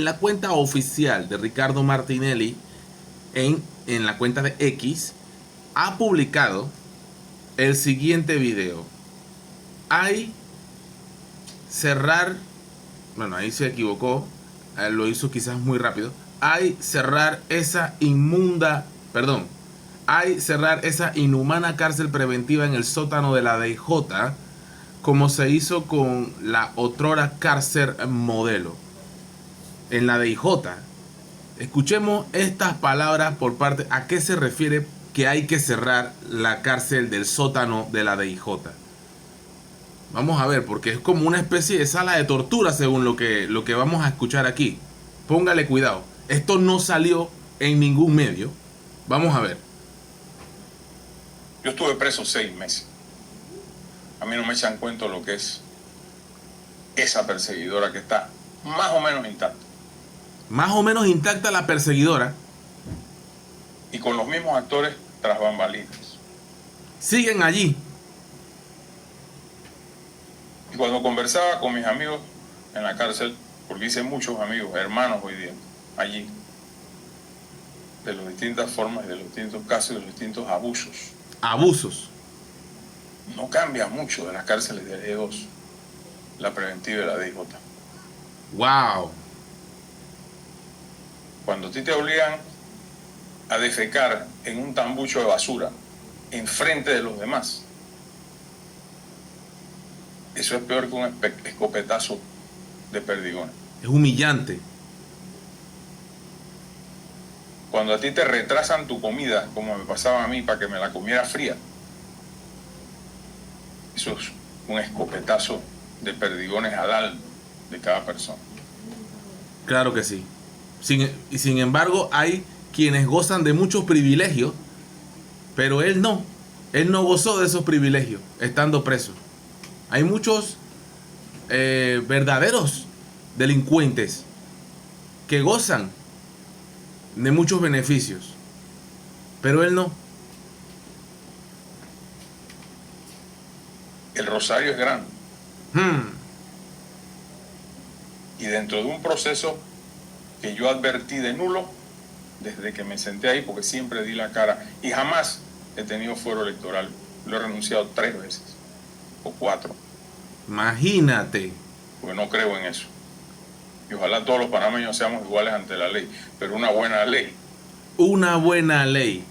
La cuenta oficial de Ricardo Martinelli en la cuenta de X ha publicado el siguiente video. Hay cerrar, bueno, ahí se equivocó, lo hizo quizás muy rápido. Hay cerrar esa inhumana cárcel preventiva en el sótano de la DJ, como se hizo con la otrora cárcel modelo en la DIJ. Escuchemos estas palabras por parte, a qué se refiere que hay que cerrar la cárcel del sótano de la DIJ. Vamos a ver, porque es como una especie de sala de tortura según lo que vamos a escuchar aquí. Póngale cuidado, esto no salió en ningún medio. Vamos a ver. Yo estuve preso 6 meses. A mí no me echan cuento lo que es esa perseguidora que está más o menos intacta. Más o menos intacta la perseguidora. Y con los mismos actores tras bambalinas. Siguen allí. Y cuando conversaba con mis amigos en la cárcel, porque hice muchos amigos, hermanos hoy día, allí, de las distintas formas, de los distintos casos, de los distintos abusos. Abusos. No cambia mucho de las cárceles de E2, la preventiva y la DJ. Wow. Cuando a ti te obligan a defecar en un tambucho de basura enfrente de los demás, eso es peor que un escopetazo de perdigones. Es humillante. Cuando a ti te retrasan tu comida, como me pasaba a mí, para que me la comiera fría, eso es un escopetazo de perdigones al de cada persona. Claro que sí. Sin embargo, hay quienes gozan de muchos privilegios, pero él no. Él no gozó de esos privilegios estando preso. Hay muchos verdaderos delincuentes que gozan de muchos beneficios, pero él no. El rosario es grande. Y dentro de un proceso que yo advertí de nulo desde que me senté ahí, porque siempre di la cara y jamás he tenido fuero electoral. Lo he renunciado 3 veces o 4. Imagínate. Porque no creo en eso. Y ojalá todos los panameños seamos iguales ante la ley, pero una buena ley. Una buena ley.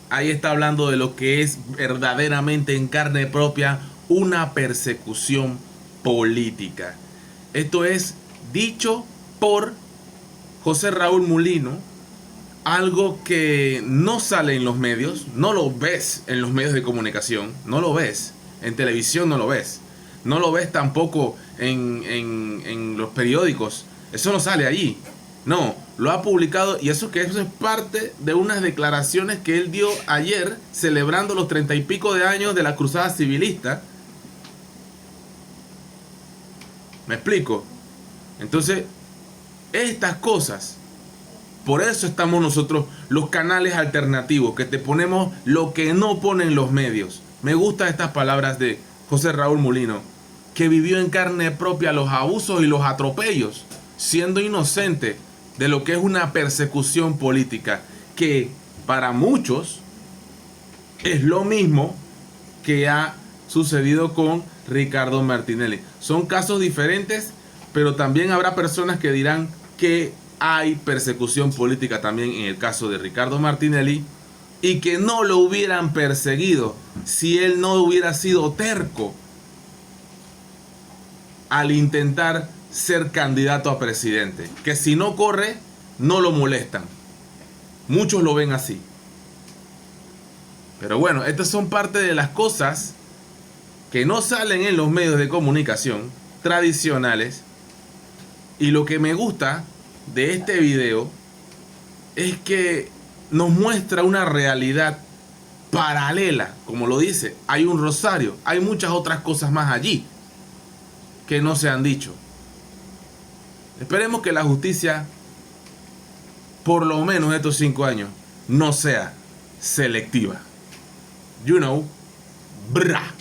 Ahí está hablando de lo que es verdaderamente en carne propia una persecución política. Esto es dicho por José Raúl Mulino, algo que no sale en los medios, no lo ves en los medios de comunicación, no lo ves en televisión, no lo ves tampoco en los periódicos, eso no sale allí, no, lo ha publicado, y eso es parte de unas declaraciones que él dio ayer celebrando los 30 y pico de años de la cruzada civilista. ¿Me explico? Entonces, estas cosas, por eso estamos nosotros, los canales alternativos, que te ponemos lo que no ponen los medios. Me gustan estas palabras de José Raúl Mulino, que vivió en carne propia los abusos y los atropellos, siendo inocente de lo que es una persecución política, que para muchos es lo mismo que ha sucedido con Ricardo Martinelli. Son casos diferentes, pero también habrá personas que dirán que hay persecución política también en el caso de Ricardo Martinelli, y que no lo hubieran perseguido si él no hubiera sido terco al intentar ser candidato a presidente, que si no corre no lo molestan. Muchos lo ven así. Pero bueno, estas son parte de las cosas que no salen en los medios de comunicación tradicionales, y lo que me gusta de este video es que nos muestra una realidad paralela. Como lo dice, hay un rosario, hay muchas otras cosas más allí que no se han dicho. Esperemos que la justicia, por lo menos estos 5 años, no sea selectiva. You know, brah.